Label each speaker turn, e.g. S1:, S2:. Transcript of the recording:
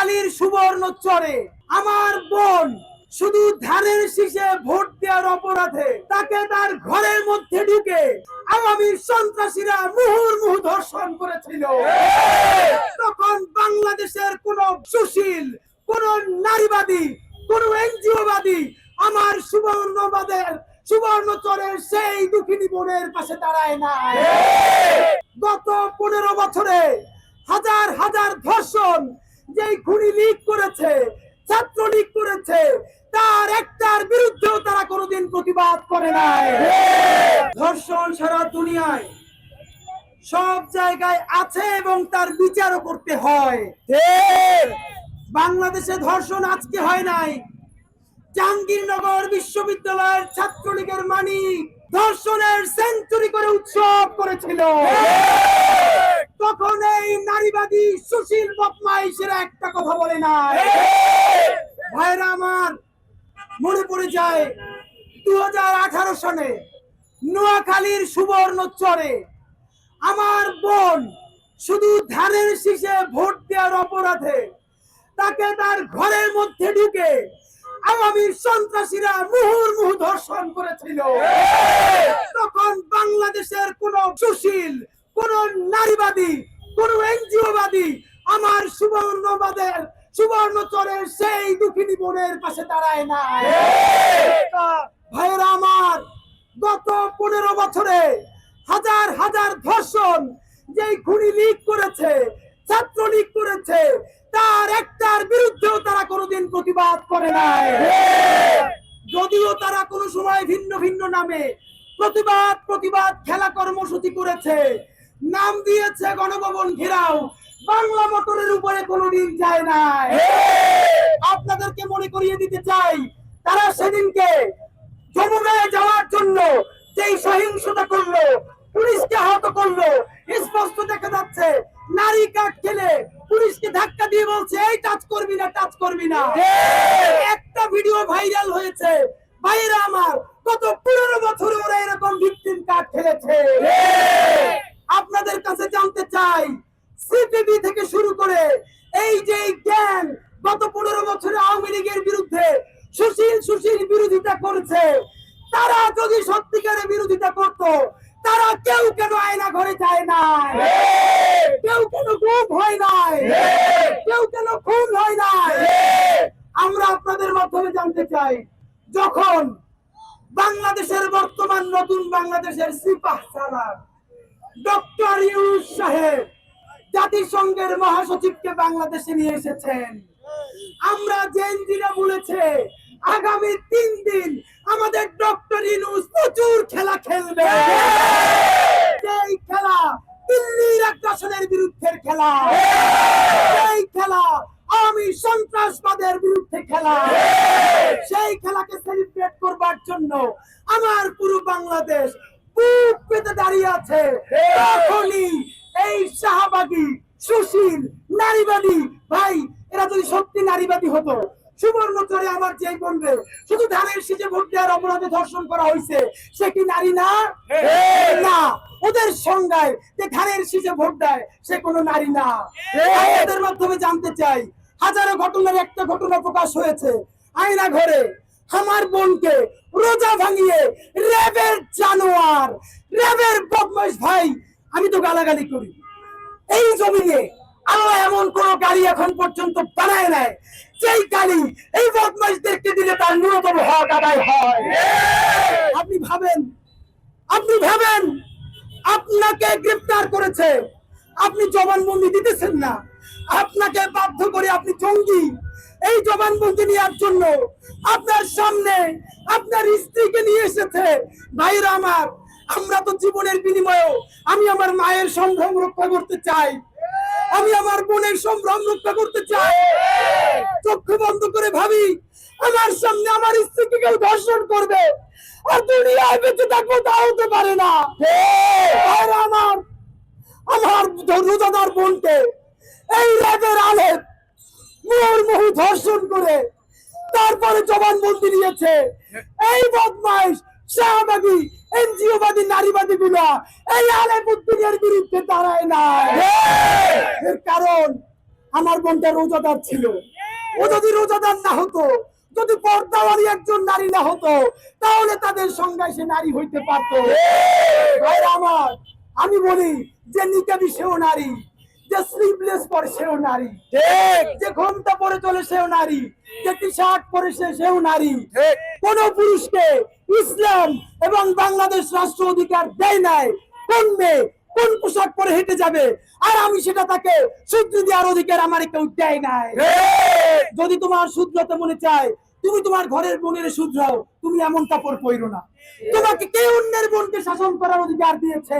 S1: নোয়াখালীর সুবর্ণচরে আমার বোন শুধু ধানের শীষে ভোট দেওয়ার অপরাধে তাকে তার ঘরের মধ্যে ঢুকে আওয়ামী সন্ত্রাসীরা মুহুর্মুহু ধর্ষণ করেছিল। তখন বাংলাদেশের কোন সুশীল, কোন নারীবাদী, কোন এনজিওবাদী আমার সুবর্ণচরের সেই দুঃখিনী বোনের পাশে দাঁড়ায় না। গত 15 বছরে হাজার হাজার ধর্ষণ যেই খুনি লীগ করেছে, ছাত্রলীগ করেছে, তার একটার বিরুদ্ধেও তারা কোনোদিন প্রতিবাদ করে নাই। ধর্ষণ সারা দুনিয়ায় সব জায়গায় আছে এবং তার বিচারও করতে হয়। বাংলাদেশে ধর্ষণ আজকে হয় নাই। জাহাঙ্গীরনগর বিশ্ববিদ্যালয়ের ছাত্রলীগের মানিক ধর্ষণের সেঞ্চুরি করে উৎসব করেছিল। তখন এই নারীবাদী সুশীল বদমাইশেরা একটা কথা বলে নাই। ভাইরা আমার, মনে পড়ে যায় 2018 সালে নোয়াখালীর সুবর্ণচরে আমার বোন শুধু ধানের শীষে ভোট দেওয়ার অপরাধে তাকে তার ঘরের মধ্যে ঢুকে আওয়ামী সন্ত্রাসীরা মুহুর্মুহু ধর্ষণ করেছিল। তখন বাংলাদেশের কোন সুশীল, কোন নারীবাদী, কোন এনজিওবাদী আমার সুবর্ণচরের সেই দুঃখিনী বোনের পাশে দাঁড়ায় না। ভাইরা আমার, গত 15 বছরে হাজার হাজার ধর্ষণ যেই খুনি লীগ করেছে, ছাত্রলীগ করেছে, তার একটার বিরুদ্ধেও তারা কোনোদিন প্রতিবাদ করে নাই। যদিও তারা কোনো সময় ভিন্ন ভিন্ন নামে প্রতিবাদ খেলা কর্মসূচি করেছে, নাম দিয়েছে গণভবন ঘেরাও, বাংলা মোটরের উপরে কোনোদিন যায় নাই। আপনাদেরকে মনে করিয়ে দিতে চাই, তারা সেদিনকে যমুনায় যাওয়ার জন্য যেই সহিংসতা করলো, পুলিশকে আহত করলো, স্পষ্ট দেখা যাচ্ছে নারী কাট খেলে পুলিশকে ধাক্কা দিয়ে বলছে এই টাচ করবি না, টাচ করবি না। একটা ভিডিও ভাইরাল হয়েছে। ভাইরা আমার, গত 15 বছর ওরা এরকম ভিকটিম কাট খেলেছে। আপনাদের কাছে জানতে চাই, সিপিবি থেকে শুরু করে এই যে গ্যাং গত 15 বছরে আওয়ামী লীগের বিরুদ্ধে সুশীল বিরোধিতা করেছে, তারা যদি সত্যিকারের বিরোধিতা করত, তারা কেউ কেন আয়না ঘরে যায় না, কেউ কেন গুম হয় নাই, কেউ কেন খুন হয় নাই। আমরা আপনাদের মাধ্যমে জানতে চাই, যখন বাংলাদেশের বর্তমান নতুন বাংলাদেশের সিপাহসালার ডক্টর ইউনূস সাহেব জাতিসংঘের মহাসচিবকে বাংলাদেশে নিয়ে এসেছেন, আমরা জেনজিরা বলেছে আগামী 3 দিন আমাদের ডক্টর ইউনূস প্রচুর খেলা খেলবে। এই খেলা দিল্লির আগ্রাসনের বিরুদ্ধে খেলা, এই খেলা আওয়ামী সন্ত্রাসবাদের বিরুদ্ধে খেলা। সেই খেলাকে সেলিব্রেট করবার জন্য আমার পুরো বাংলাদেশ বুক পেতে দাঁড়িয়ে আছে। তখনই এই শাহবাগী সুশীল নারীবাদী ভাই, এরা যদি সত্যি নারীবাদী হতো, সুবর্ণচরে আমার যে বোনরে শুধু ধানের শীষে ভোট দেওয়ার অপরাধে ধর্ষণ করা হয়েছে, সে কি নারী না? না, ওদের সংজ্ঞায় যে ধানের শীষে ভোট দেয় সে কোনো নারী না। এদের মাধ্যমে জানতে চাই, হাজারো ঘটনার একটা ঘটনা প্রকাশ হয়েছে। আয়না ঘরে আমার বোনকে রোজা ভাঙিয়ে র্যাবের জানোয়ার, র্যাবের বদমাশ ভাই, আমি তো গালাগালি করি। এই জমিনে আল্লাহ এমন কোন গাড়ি এখন পর্যন্ত বানায় নাই যেই গাড়ি এই বদমাশদেরকে দিলে তার ন্যূনতম হক আদায় হয়। আপনি ভাবেন আপনাকে গ্রেফতার করেছে, আপনি জবানবন্দি দিতেছেন না, আপনাকে বাধ্য করে আপনি জঙ্গি। এই জবানবন্দি নেওয়ার জন্য আপনার সামনে আপনার স্ত্রীকে নিয়ে এসেছে। ভাইরা আমার, আমরা তো জীবনের বিনিময়ে আমি আমার মায়ের সম্ভ্রম রক্ষা করতে চাই, আমি আমার বোনের সম্ভ্রম রক্ষা করতে চাই। চক্ষু বন্ধ করে ভাবি, আমার সামনে আমার স্ত্রীকে কেউ ধর্ষণ করবে আর দুনিয়ায় বেঁচে থাকবো, তা হতে পারে না। আমার রোজাদার বোনকে এই র্যাবের আলেপ মুহুর্মুহু ধর্ষণ করে তারপরে জবানবন্দি নিয়েছে। এই বদমাইশ শাহবাগী এনজিওবাদী নারীবাদী গুলা এই আলেপুদ্দিনের বিরুদ্ধে দাঁড়ায় না। এর কারণ আমার বোনটা রোজাদার ছিল। ও যদি রোজাদার না হতো, যদি পর্দাওয়ালী একজন নারী না হতো, তাহলে তাদের সংজ্ঞায় সে নারী হইতে পারত। ভাইরা আমার, আমি বলি যে নিকাবি সেও নারী, যে স্লিভলেস পরে সেও নারী, যে ঘোমটা পরে চলে সেও নারী, যে টি শার্ট পরে সেও নারী। কোন পুরুষকে ইসলাম এবং বাংলাদেশ রাষ্ট্র অধিকার দেয় নাই কোন মেয়ে কোন পোশাক পরে হেঁটে যাবে, আর আমি সেটা তাকে শুধু দেওয়ার অধিকার আমার কেউ দেয় নাই। যদি তোমার শুধরাতে মনে চায়, তুমি তোমার ঘরের বোনের শুধরাও, তুমি এমন কাপড় পরো না। তোমাকে কে অন্যের বোনকে শাসন করার অধিকার দিয়েছে?